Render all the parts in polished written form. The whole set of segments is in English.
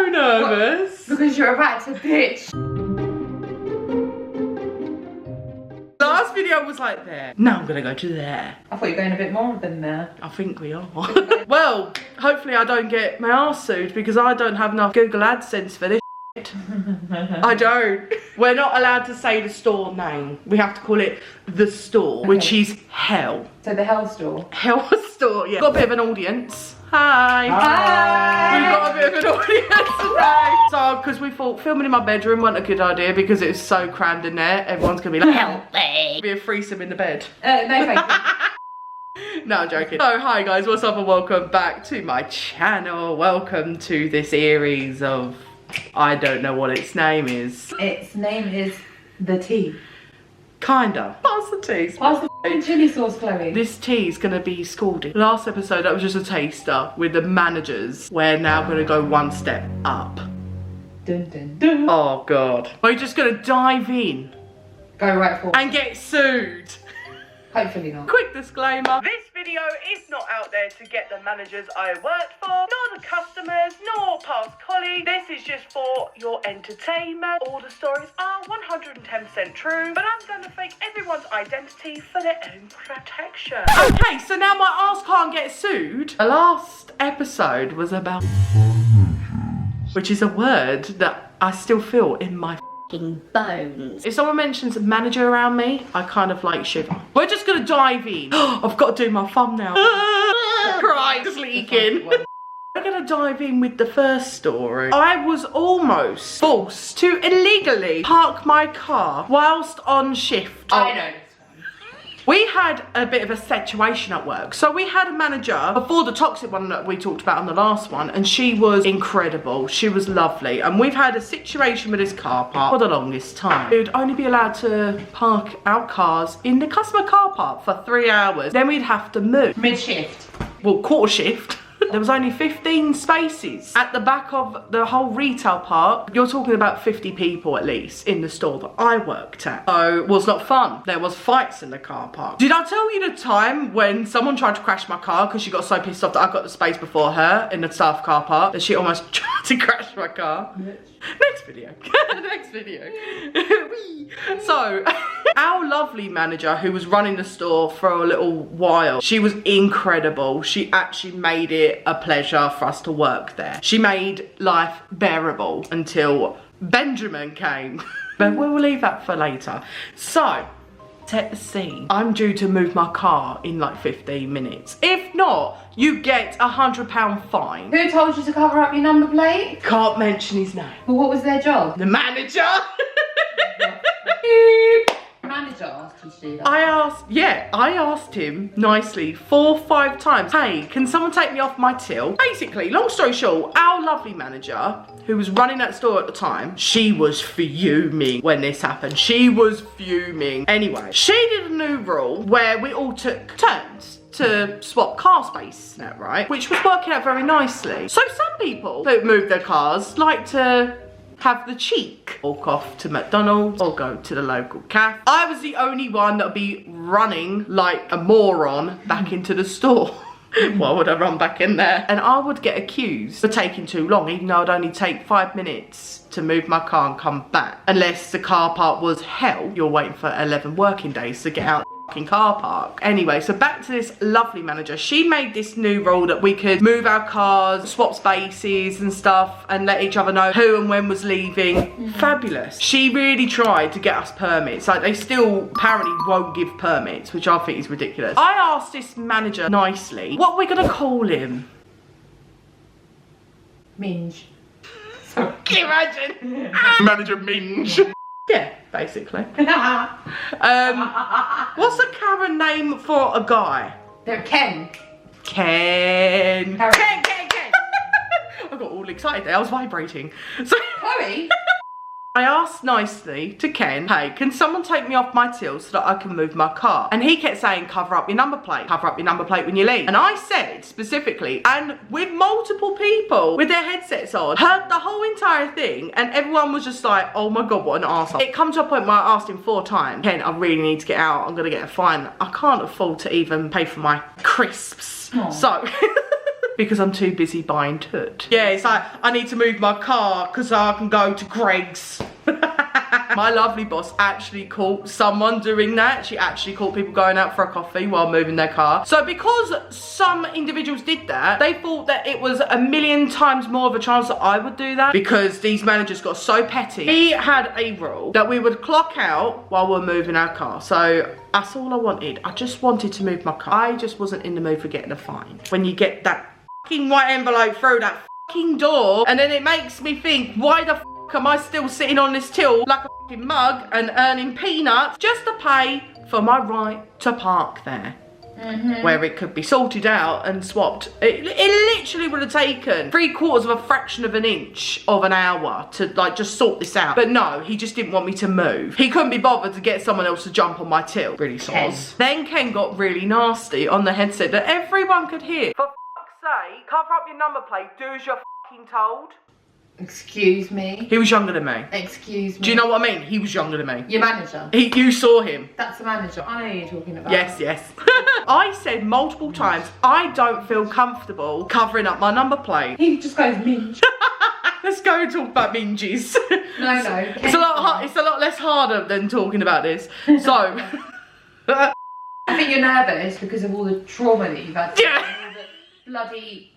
so nervous. What? Because you're about to pitch. Last video was like there. Now I'm gonna go to there. I thought you were going a bit more than there. I think we are. Well, hopefully I don't get my arse sued because I don't have enough Google AdSense for this shit. I don't. We're not allowed to say the store name. We have to call it the store, which is hell. So the hell store? Hell store, yeah. Got a bit of an audience. Hi. Hi. We've got a bit of an audience today. So, because we thought filming in my bedroom wasn't a good idea because it was so crammed in there. Everyone's going to be like, help me. Be a threesome in the bed. No, thank you. No, I'm joking. So, hi guys, what's up and welcome back to my channel. Welcome to this series of, I don't know what its name is. Its name is The Tea. Kinda. Pass the tea. What's the chili sauce, Khloe? This tea is gonna be scalded. Last episode, that was just a taster with the managers. We're now gonna go one step up. Dun, dun, dun. Oh God. We're just gonna dive in. Go right for it. And get sued. Hopefully not. Quick disclaimer. This video is not out there to get the managers I worked for, nor the customers, nor past colleagues. This is just for your entertainment. All the stories are 110% true, but I'm going to fake everyone's identity for their own protection. Okay, so now my ass can't get sued. The last episode was about which is a word that I still feel in my bones. If someone mentions a manager around me, I kind of like shiver. We're just gonna dive in. I've got to do my thumbnail. Cry's leaking. We're gonna dive in with the first story. I was almost forced to illegally park my car whilst on shift. I know. We had a bit of a situation at work. So we had a manager before the toxic one that we talked about on the last one, and she was incredible. She was lovely. And we've had a situation with this car park for the longest time. We'd only be allowed to park our cars in the customer car park for 3 hours. Then we'd have to move. Mid-shift. Well, quarter shift. There was only 15 spaces at the back of the whole retail park. You're talking about 50 people at least in the store that I worked at. So it was not fun. There was fights in the car park. Did I tell you the time when someone tried to crash my car because she got so pissed off that I got the space before her in the staff car park that she almost tried to crash my car? Next video. Next video. So, our lovely manager who was running the store for a little while, she was incredible. She actually made it a pleasure for us to work there. She made life bearable until Benjamin came. But we'll leave that for later. So, set the scene. I'm due to move my car in like 15 minutes. If not, you get a £100 fine. Who told you to cover up your number plate? Can't mention his name. Well, what was their job? The manager. Manager asked you to do that. I asked him nicely 4 or 5 times, hey, can someone take me off my till? Basically, long story short, our lovely manager, who was running that store at the time, she was fuming when this happened. She was fuming. Anyway, she did a new rule where we all took turns to swap car space now, right? Which was working out very nicely. So some people that move their cars like to have the cheek, walk off to McDonald's or go to the local cafe. I was the only one that would be running like a moron back into the store. Why would I run back in there? And I would get accused for taking too long, even though I'd only take 5 minutes to move my car and come back. Unless the car park was hell, you're waiting for 11 working days to get out car park. Anyway, so back to this lovely manager. She made this new rule that we could move our cars, swap spaces and stuff, and let each other know who and when was leaving. Fabulous. She really tried to get us permits. Like, they still apparently won't give permits, which I think is ridiculous. I asked this manager nicely, what are we gonna call him? Minge. Can you imagine? Manager Minge. Yeah, basically. What's a Karen name for a guy? They're Ken. Ken. Karen. Ken. I got all excited there. I was vibrating. So Khloe? I asked nicely to Ken, hey, can someone take me off my till so that I can move my car? And he kept saying, cover up your number plate. Cover up your number plate when you leave. And I said specifically, and with multiple people with their headsets on, heard the whole entire thing, and everyone was just like, oh my God, what an arsehole. It come to a point where I asked him 4 times, Ken, I really need to get out. I'm gonna get a fine. I can't afford to even pay for my crisps. Aww. So because I'm too busy buying toot. Yeah, it's like, I need to move my car because I can go to Greg's. My lovely boss actually caught someone doing that. She actually caught people going out for a coffee while moving their car. So because some individuals did that, they thought that it was a million times more of a chance that I would do that, because these managers got so petty. He had a rule that we would clock out while we're moving our car. So that's all I wanted. I just wanted to move my car. I just wasn't in the mood for getting a fine. When you get that fucking white envelope through that fucking door, and then it makes me think, why the am I still sitting on this till like a fucking mug and earning peanuts just to pay for my right to park there? Where it could be sorted out and swapped. It literally would have taken 3/4 of a fraction of an inch of an hour to like just sort this out. But no, he just didn't want me to move. He couldn't be bothered to get someone else to jump on my till. Really soz. Then Ken got really nasty on the headset that everyone could hear. For fuck's sake, cover up your number plate, do as you're fucking told. Excuse me? He was younger than me. Excuse me? Do you know what I mean? He was younger than me. Your manager? You saw him. That's the manager. I know who you're talking about. Yes, yes. I said multiple times, I don't feel comfortable covering up my number plate. He just goes minge. Let's go and talk about minges. No. It's a lot less harder than talking about this. So I think you're nervous because of all the trauma that you've had. Yeah. All the bloody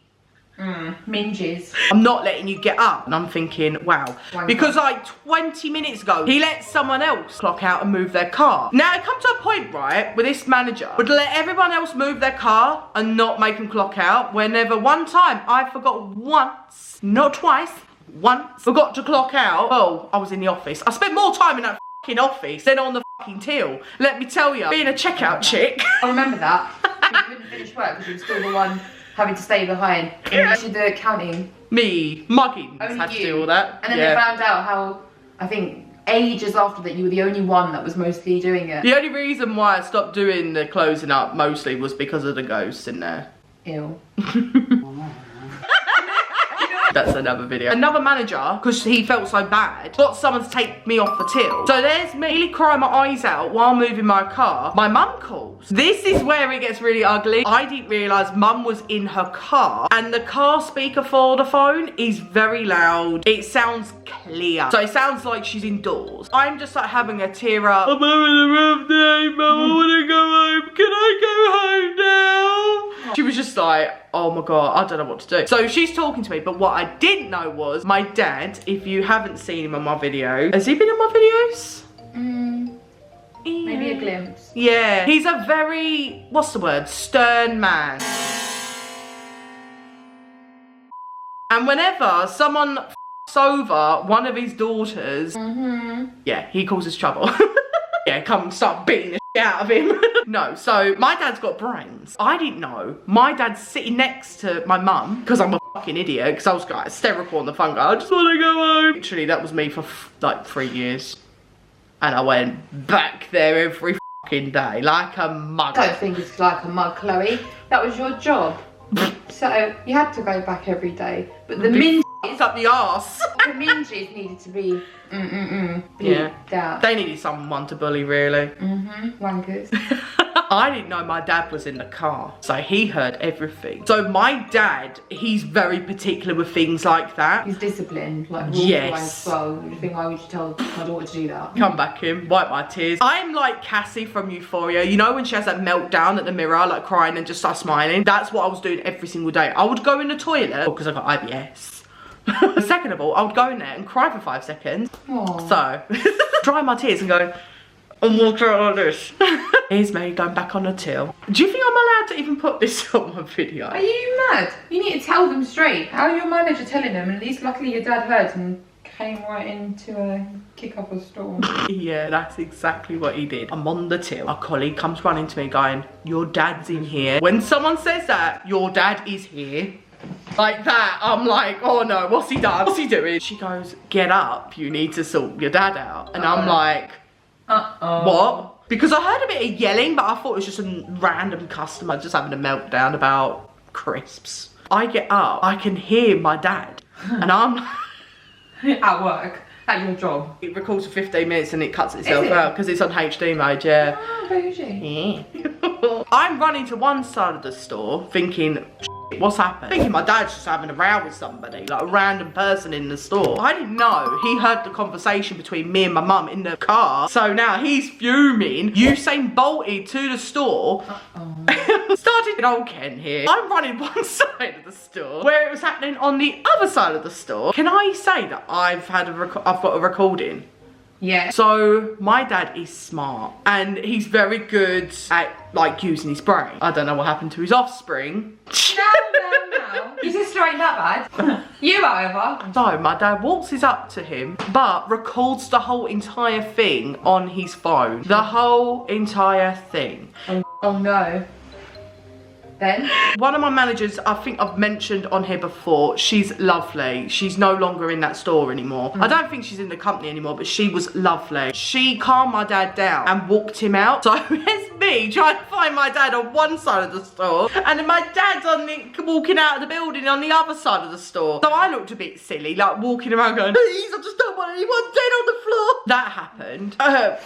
minges. I'm not letting you get up. And I'm thinking, wow. Because like 20 minutes ago, he let someone else clock out and move their car. Now it comes to a point, right, where this manager would let everyone else move their car and not make them clock out, whenever one time I forgot once, not twice, once, forgot to clock out. Oh, I was in the office. I spent more time in that fucking office than on the fucking till. Let me tell you, being a checkout chick. I remember that. You couldn't finish work because you were still the one having to stay behind. And you did the counting. Me, muggins, Only had to you. do all that. And then they found out how, I think, ages after that, you were the only one that was mostly doing it. The only reason why I stopped doing the closing up mostly was because of the ghosts in there. Ew. That's another video. Another manager, because he felt so bad, got someone to take me off the till. So there's me nearly crying my eyes out while moving my car. My mum calls. This is where it gets really ugly. I didn't realise mum was in her car, and the car speaker for the phone is very loud. It sounds clear. So it sounds like she's indoors. I'm just like having a tear up. I'm having a rough day, mum. I want to go home. Can I go home now? She was just like, oh my god, I don't know what to do. So she's talking to me, but what I didn't know was my dad, if you haven't seen him on my video, has he been on my videos? Maybe a glimpse. Yeah, he's a very, what's the word, stern man. And whenever someone f***s over one of his daughters, yeah, he causes trouble. Yeah, come start beating the shit out of him. No, so my dad's got brains. I didn't know. My dad's sitting next to my mum, because I'm a fucking idiot, because I was like hysterical on the phone, I just want to go home. Literally, that was me for like 3 years. And I went back there every fucking day, like a mug. I don't think it's like a mug, Chloe. That was your job. So you had to go back every day. But the minges up the arse. The minges needed to be yeah. They needed someone to bully, really. Wankers. I didn't know my dad was in the car, so he heard everything. So my dad, he's very particular with things like that. He's disciplined, like yes. Well, you think, why would you tell my daughter to do that? Come back in, wipe my tears. I'm like Cassie from Euphoria. You know when she has that meltdown at the mirror, like crying and just starts smiling? That's what I was doing every single day. I would go in the toilet, because I got IBS. Second of all, I would go in there and cry for 5 seconds. Aww. So, dry my tears and go, and walk out like this. Here's me going back on the till. Do you think I'm allowed to even put this on my video? Are you mad? You need to tell them straight. How are your manager telling them? And at least luckily your dad heard and came right in to kick up a storm. Yeah, that's exactly what he did. I'm on the till. A colleague comes running to me going, your dad's in here. When someone says that, your dad is here, like that, I'm like, oh no, what's he done? What's he doing? She goes, get up, you need to sort your dad out. And I'm like, what? Because I heard a bit of yelling, but I thought it was just a random customer just having a meltdown about crisps. I get up, I can hear my dad, and I'm at work, at your job. It records for 15 minutes and it cuts itself out because it's on HD mode, yeah. Oh, bougie. Yeah. I'm running to one side of the store thinking, What's happened? Thinking my dad's just having a row with somebody, like a random person in the store. I didn't know. He heard the conversation between me and my mum in the car. So now he's fuming. Usain bolted to the store. Started in old Ken here. I'm running one side of the store where it was happening on the other side of the store. Can I say that I've got a recording? Yeah. So my dad is smart and he's very good at like using his brain. I don't know what happened to his offspring. No. He's just straight that bad. You over. So my dad waltzes up to him but records the whole entire thing on his phone. The whole entire thing. Oh no. Then? One of my managers, I think I've mentioned on here before, she's lovely. She's no longer in that store anymore. I don't think she's in the company anymore, but she was lovely. She calmed my dad down and walked him out. So it's me trying to find my dad on one side of the store, and then my dad's walking out of the building on the other side of the store. So I looked a bit silly, like walking around going, please, I just don't want anyone dead on the floor. That happened.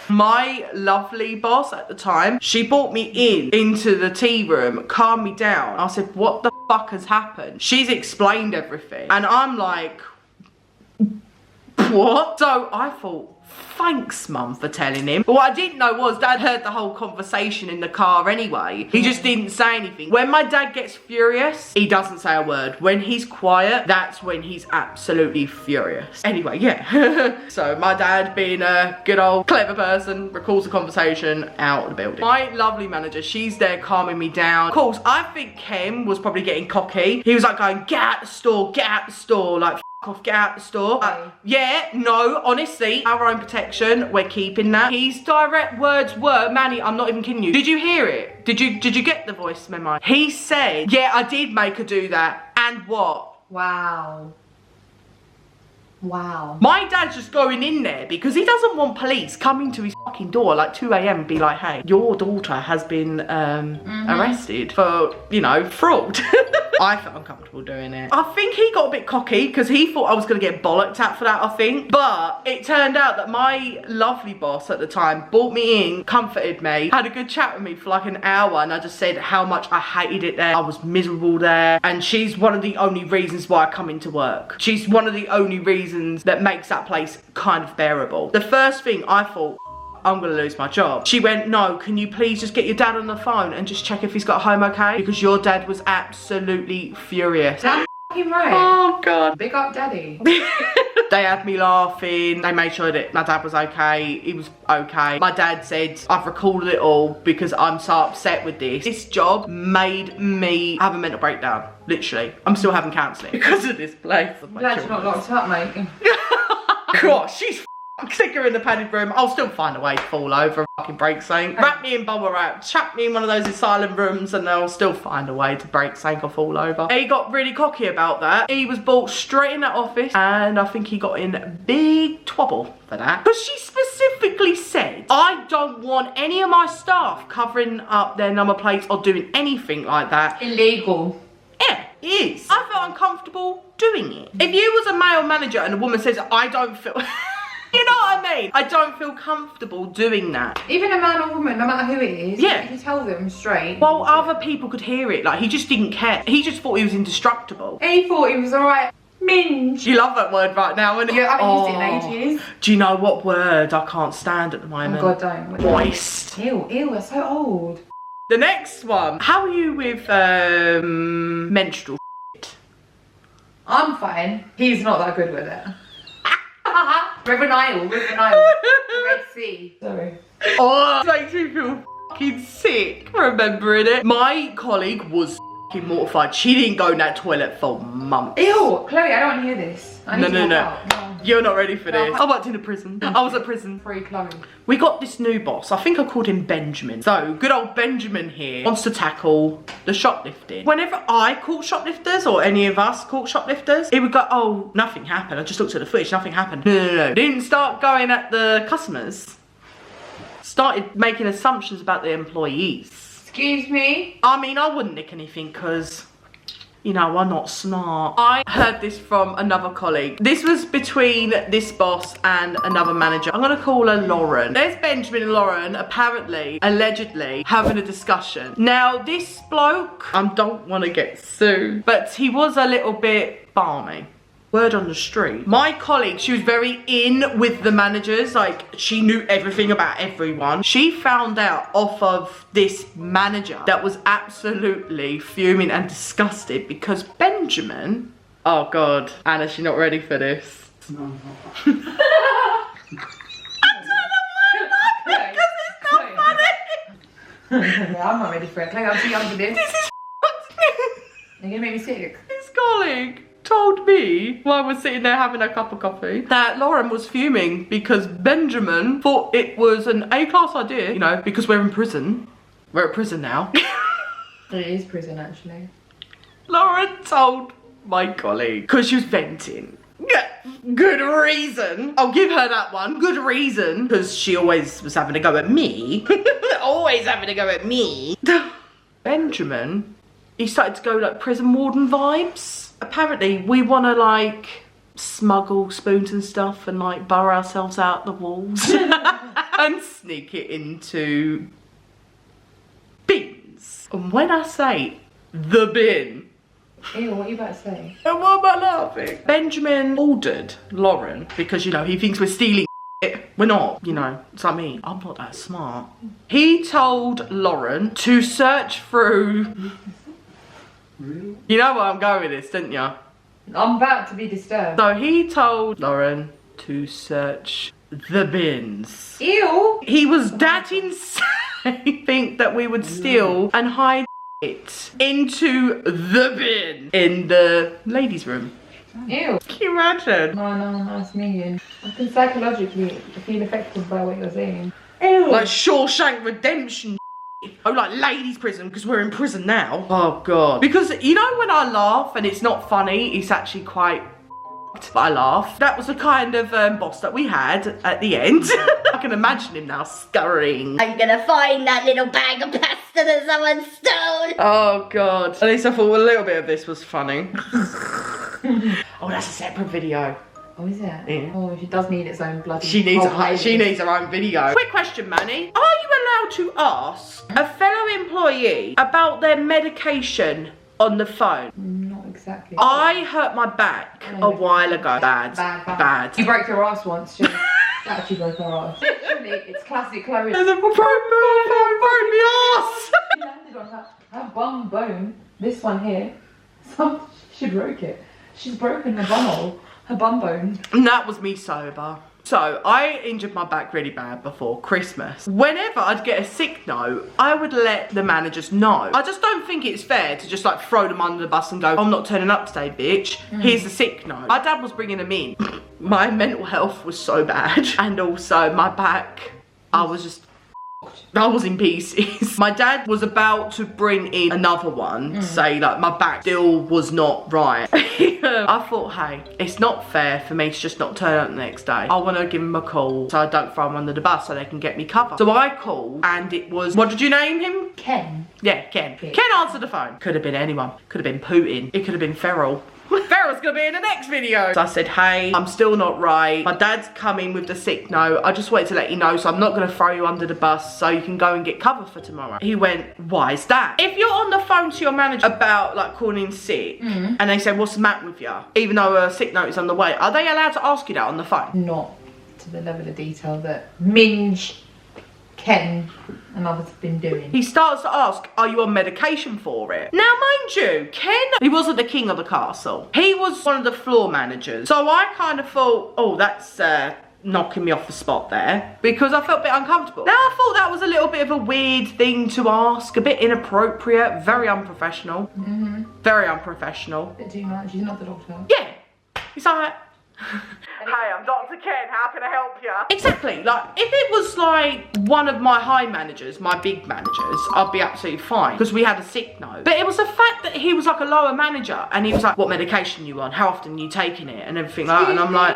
My lovely boss at the time, she brought me into the tea room, calmed me down. I said, what the fuck has happened? She's explained everything and I'm like, what? So I thought, thanks mum for telling him. But what I didn't know was dad heard the whole conversation in the car anyway. He just didn't say anything. When my dad gets furious, he doesn't say a word. When he's quiet, that's when he's absolutely furious. Anyway, yeah. So my dad, being a good old clever person, records the conversation out of the building. My lovely manager, she's there calming me down. Of course, I think Ken was probably getting cocky. He was like going, get out the store, like off, get out the store. Yeah, no, honestly, our own protection, we're keeping that. His direct words were, Manny, I'm not even kidding you. Did you hear it? Did you get the voice memo? He said, yeah, I did make her do that. And what? Wow. Wow. My dad's just going in there because he doesn't want police coming to his fucking door like 2 AM and be like, hey, your daughter has been arrested for, you know, fraud. I felt uncomfortable doing it. I think he got a bit cocky because he thought I was going to get bollocked at for that, I think. But it turned out that my lovely boss at the time brought me in, comforted me, had a good chat with me for like an hour, and I just said how much I hated it there. I was miserable there. And she's one of the only reasons why I come into work. She's one of the only reasons that makes that place kind of bearable. The first thing I thought, I'm gonna lose my job. She went, no, can you please just get your dad on the phone and just check if he's got home okay? Because your dad was absolutely furious. Damn f***ing right. Oh God. Big up daddy. They had me laughing. They made sure that my dad was okay. He was okay. My dad said, I've recorded it all because I'm so upset with this. This job made me have a mental breakdown. Literally. I'm still having counselling because of this place. I'm glad you're not locked up, mate. Gosh, she's stick her in the padded room. I'll still find a way to fall over and fucking break something. Wrap me in bubble wrap, chuck me in one of those asylum rooms, and I'll still find a way to break something or fall over. He got really cocky about that. He was brought straight in that office, and I think he got in big trouble for that. Because she specifically said, I don't want any of my staff covering up their number plates or doing anything like that. Illegal. Yeah, it is. I felt uncomfortable doing it. If you was a male manager and a woman says, I don't feel... You know what I mean? I don't feel comfortable doing that. Even a man or woman, no matter who it is, yeah, you tell them straight. Well, other people could hear it. Like, he just didn't care. He just thought he was indestructible. He thought he was alright. Minge. You love that word right now, innit? Yeah, I haven't used it in ages. Do you know what word I can't stand at the moment? Oh God, don't. Moist. Ew, we're so old. The next one. How are you with menstrual shit? I'm fine. He's not that good with it. River Nile, Red Sea. Sorry. Oh, it makes me feel fucking sick remembering it. My colleague was fucking mortified. She didn't go in that toilet for months. Ew, Khloe, I don't want to hear this. I need to walk out. No. You're not ready for this. I worked in a prison. I was at prison. Free Khloe. We got this new boss. I think I called him Benjamin. So, good old Benjamin here wants to tackle the shoplifting. Whenever I caught shoplifters, or any of us caught shoplifters, he would go, oh, nothing happened. I just looked at the footage, nothing happened. No. Didn't start going at the customers. Started making assumptions about the employees. Excuse me? I mean, I wouldn't nick anything because you know, are not smart. I heard this from another colleague. This was between this boss and another manager. I'm gonna call her Lauren. There's Benjamin and Lauren apparently, allegedly, having a discussion. Now, this bloke, I don't want to get sued, but he was a little bit balmy. Word on the street. My colleague, she was very in with the managers, like she knew everything about everyone. She found out off of this manager that was absolutely fuming and disgusted because Benjamin, oh God, Anna, she's not ready for this. No, I'm not. I don't know why I'm laughing because it's not funny. Yeah, I'm not ready for it. Like, I'm too young for this. This is You're gonna make me sick. His colleague told me while I was sitting there having a cup of coffee that Lauren was fuming because Benjamin thought it was an A-class idea, you know, because we're in prison. We're at prison now. It is prison, actually. Lauren told my colleague because she was venting. Good reason. I'll give her that one. Good reason. Because she always was having a go at me. Always having a go at me. Benjamin, he started to go like prison warden vibes. Apparently, we want to like smuggle spoons and stuff and like burrow ourselves out the walls and sneak it into bins. And when I say the bin, Ew, what are you about to say? and what am I laughing? Benjamin ordered Lauren because, you know, he thinks we're stealing it. We're not, you know, it's like me. I'm not that smart. He told Lauren to search through. Really? You know where I'm going with this, didn't you? I'm about to be disturbed. So he told Lauren to search the bins. Ew! He was that insane think that we would steal and hide it into the bin in the ladies' room. Ew. Can you imagine? No, that's me. I can psychologically feel affected by what you're saying. Ew. Like Shawshank Redemption. Oh, like ladies' prison because we're in prison now. Oh God. Because you know when I laugh and it's not funny, it's actually quite. But I laugh. That was the kind of boss that we had at the end. I can imagine him now scurrying. I'm gonna find that little bag of pasta that someone stole. Oh God. At least I thought a little bit of this was funny. Oh, that's a separate video. Oh, is it? Yeah. Oh, she does need its own bloody. She needs whole she playlist. needs her own video. Quick question, Manny. Are you allowed to ask a fellow employee about their medication on the phone? Not exactly. I hurt my back a while ago. Bad. You broke your ass once, she actually broke her ass. Literally, it's classic Khloe. There's a broke me ass. She landed on her bum bone. This one here. She broke it. She's broken her bum hole. Her bum bone. And that was me sober. So I injured my back really bad before Christmas. Whenever I'd get a sick note, I would let the managers know. I just don't think it's fair to just like throw them under the bus and go, I'm not turning up today, bitch. Here's the sick note. My dad was bringing them in. My mental health was so bad. And also my back, I was in pieces. My dad was about to bring in another one to say like my back still was not right. I thought, hey, it's not fair for me to just not turn up the next day. I want to give him a call so I don't throw him under the bus so they can get me covered. So I called and it was, what did you name him? Ken. Yeah, Ken. Ken answered the phone. Could have been anyone. Could have been Putin. It could have been Ferrell. Ferrell's gonna be in the next video. So I said, hey, I'm still not right. My dad's coming with the sick note. I just wanted to let you know, so I'm not gonna throw you under the bus so you can go and get cover for tomorrow. He went, why is that? If you're on the phone to your manager about like calling in sick and they say, what's the matter with you? Even though a sick note is on the way, are they allowed to ask you that on the phone? Not to the level of detail that Minge, Ken and others have been doing. He starts to ask, are you on medication for it? Now, mind you, Ken, he wasn't the king of the castle. He was one of the floor managers. So I kind of thought, oh, that's knocking me off the spot there because I felt a bit uncomfortable. Now, I thought that was a little bit of a weird thing to ask, a bit inappropriate, very unprofessional. Very unprofessional. A bit too much, she's not the doctor. Yeah. He's like, hey, I'm Dr. Ken, how can I help you? Exactly, like, if it was like one of my high managers, my big managers, I'd be absolutely fine, because we had a sick note. But it was the fact that he was like a lower manager, and he was like, what medication you on? How often are you taking it? And everything like that, and I'm like...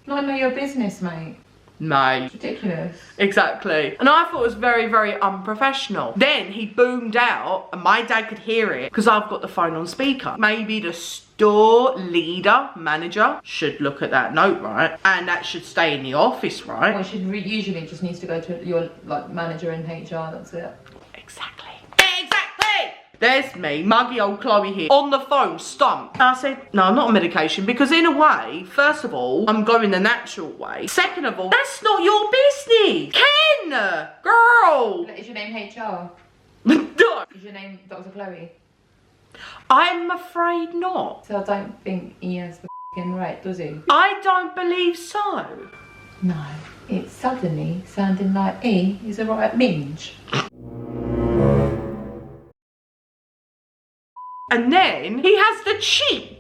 None of your business, mate. Mate. Ridiculous. Exactly. And I thought it was very, very unprofessional. Then he boomed out and my dad could hear it because I've got the phone on speaker. Maybe the store leader, manager, should look at that note, right? And that should stay in the office, right? Well, usually just needs to go to your like manager in HR, that's it. Exactly. There's me, muggy old Khloe here, on the phone, stumped. And I said, no, I'm not on medication because in a way, first of all, I'm going the natural way. Second of all, that's not your business. Ken, girl. Is your name HR? No. Is your name Dr. Khloe? I'm afraid not. So I don't think he has the f***ing right, does he? I don't believe so. No. It's suddenly sounding like he is a right minge. And then he has the cheek.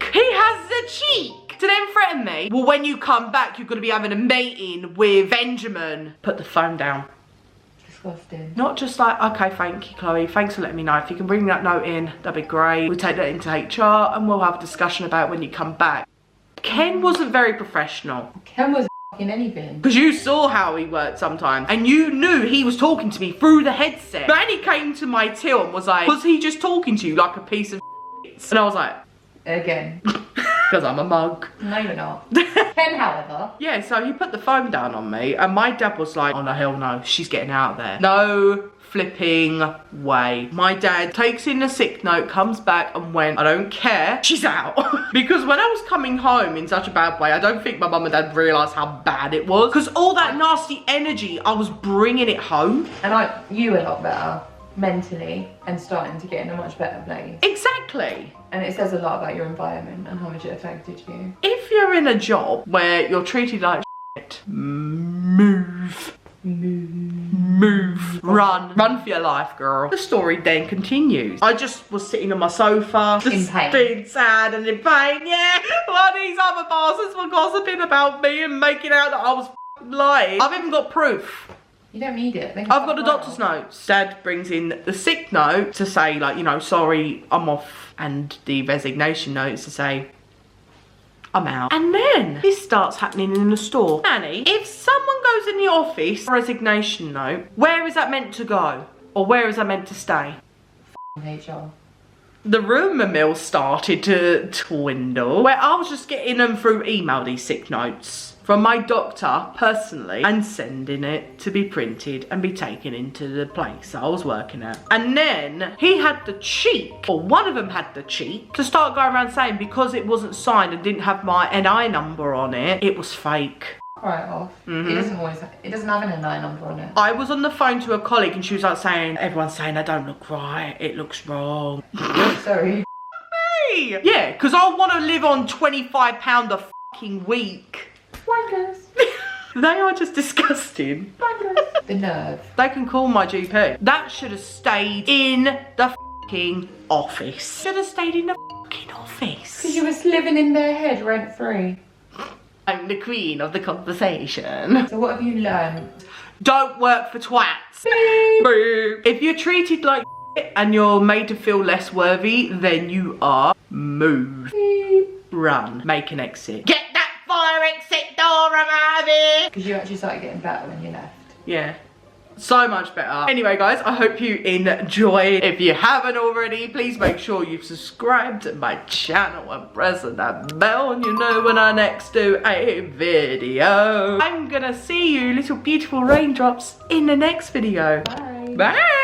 To then threaten me. Well, when you come back, you're going to be having a meeting with Benjamin. Put the phone down. Disgusting. Not just like, okay, thank you, Khloe. Thanks for letting me know. If you can bring that note in, that'd be great. We'll take that into HR and we'll have a discussion about it when you come back. Ken wasn't very professional. Ken was f***ing anything. Because you saw how he worked sometimes. And you knew he was talking to me through the headset. But then he came to my till and was like, was he just talking to you like a piece of shit? And I was like... Again. Because I'm a mug. No, you're not. Ken, however. Yeah, so he put the phone down on me and my dad was like, oh no, hell no, she's getting out of there. No flipping way. My dad takes in a sick note, comes back and went, I don't care, she's out. Because when I was coming home in such a bad way, I don't think my mum and dad realised how bad it was. Because all that nasty energy, I was bringing it home. And you a lot better mentally and starting to get in a much better place. Exactly. And it says a lot about your environment and how much it affected you. If you're in a job where you're treated like shit, move. Run for your life, girl. The story then continues. I just was sitting on my sofa, just in pain, being sad and in pain. Yeah, while these other bastards were gossiping about me and making out that I was lying. I've even got proof. You don't need it. I've got the doctor's notes. Dad brings in the sick note to say, like, you know, sorry, I'm off, and the resignation notes to say, I'm out. And then this starts happening in the store. Nanny, if someone goes in the office, resignation note, where is that meant to go? Or where is that meant to stay? HR. The rumour mill started to dwindle, where I was just getting them through email, these sick notes from my doctor personally, and sending it to be printed and be taken into the place I was working at. And then he had the cheek, or one of them had the cheek, to start going around saying because it wasn't signed and didn't have my NI number on it, it was fake. Right off. It doesn't have an NI number on it. I was on the phone to a colleague and she was like saying, everyone's saying I don't look right, it looks wrong. Sorry. Me! Yeah, because I want to live on £25 a fucking week. Wankers. They are just disgusting. Wankers. The nerve. They can call my GP. That should have stayed in the fucking office. Should have stayed in the fucking office. Because you was living in their head rent free. I'm the queen of the conversation. So what have you learned? Don't work for twats. Beep. If you're treated like shit and you're made to feel less worthy, then you are. Move. Beep. Run. Make an exit. Get that fire exit door out of here. Because you actually started getting better when you left. Yeah. So much better. Anyway, guys, I hope you enjoyed. If you haven't already, please make sure you've subscribed to my channel and press that bell and you know when I next do a video. I'm gonna see you, little beautiful raindrops, in the next video. Bye. Bye.